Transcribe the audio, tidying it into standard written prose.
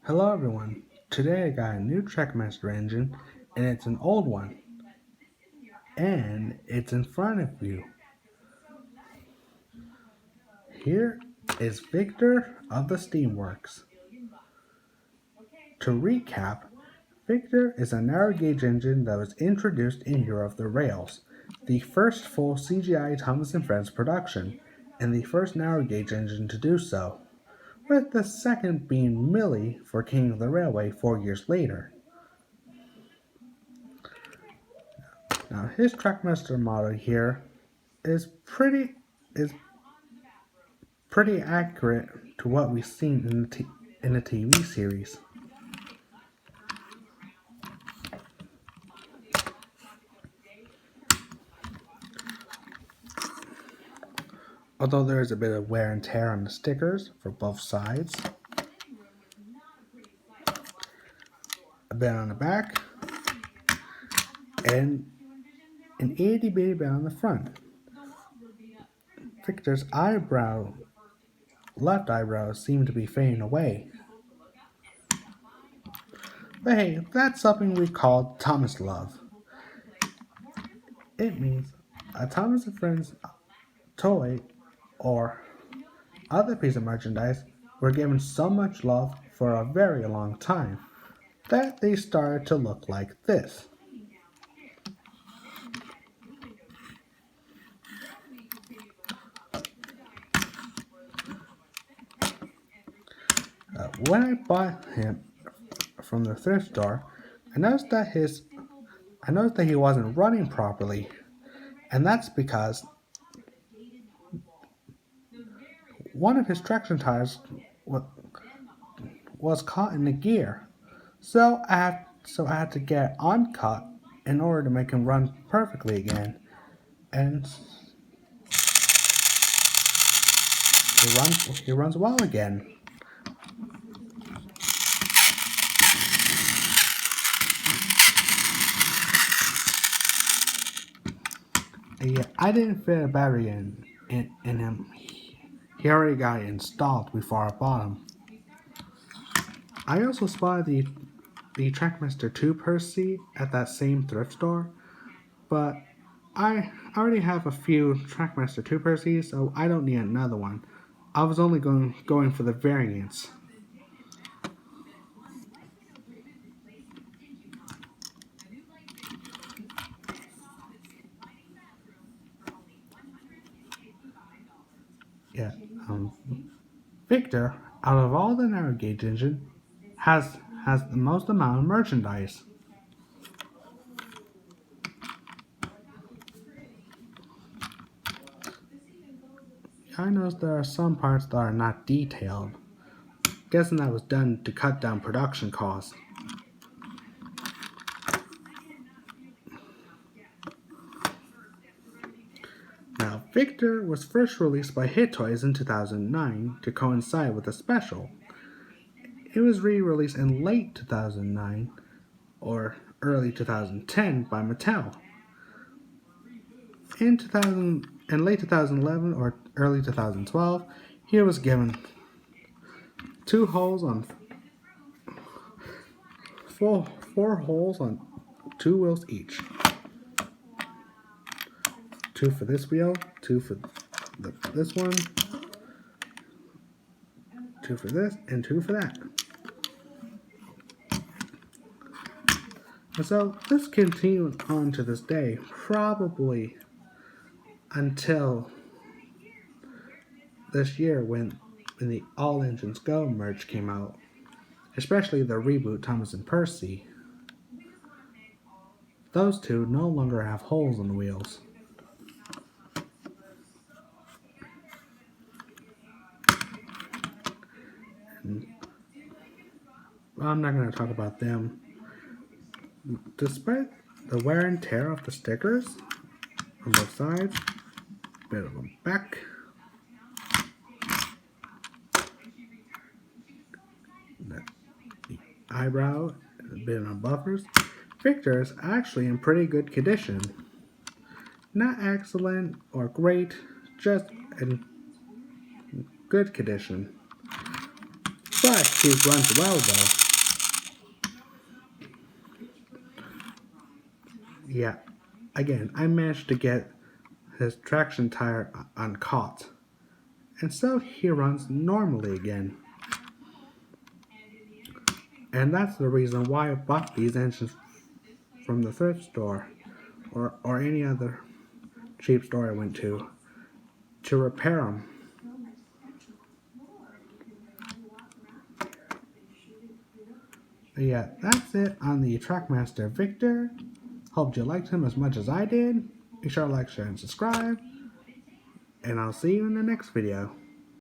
Hello everyone. Today I got a new Trackmaster engine and it's an old one and it's in front of you. Here is Victor of the Steamworks. To recap, Victor is a narrow gauge engine that was introduced in Hero of the Rails, the first full CGI Thomas and Friends production, and the first narrow gauge engine to do so, with the second being Millie for King of the Railway 4 years later. Now his Trackmaster model here is is pretty accurate to what we've seen in the TV series. Although there is a bit of wear and tear on the stickers for both sides, a bit on the back, and an itty bitty bit on the front. Victor's left eyebrow seemed to be fading away. But hey, that's something we call Thomas Love. It means a Thomas and Friends toy or other piece of merchandise were given so much love for a very long time that they started to look like this. When I bought him from the thrift store, I noticed that he wasn't running properly, and that's because one of his traction tires was caught in the gear. So I had to get it uncut in order to make him run perfectly again, and he runs well again. Yeah, I didn't fit a battery in him. He already got it installed before I bought him. I also spotted the Trackmaster 2 Percy at that same thrift store, but I already have a few Trackmaster 2 Percys, so I don't need another one. I was only going for the variants. Yeah, um, Victor, out of all the narrow gauge engine, has the most amount of merchandise. I noticed there are some parts that are not detailed. Guessing that was done to cut down production costs. Now, Victor was first released by Hit Toys in 2009 to coincide with a special. It was re-released in late 2009 or early 2010 by Mattel. In late 2011 or early 2012, he was given two holes on four holes on two wheels each. Two for this wheel, two for this one, two for this, and two for that. And so this continued on to this day, probably until this year when the All Engines Go merge came out, especially the reboot Thomas and Percy. Those two no longer have holes in the wheels. And I'm not going to talk about them. Despite the wear and tear of the stickers on both sides, bit of them back, the eyebrow, a bit on buffers, Victor is actually in pretty good condition. Not excellent or great, just in good condition. But he runs well though. Yeah, again, I managed to get his traction tire uncaught, and so he runs normally again. And that's the reason why I bought these engines from the thrift store or any other cheap store I went to repair them. Yeah, that's it on the Trackmaster Victor. Hope you liked him as much as I did. Be sure to like, share, and subscribe. And I'll see you in the next video.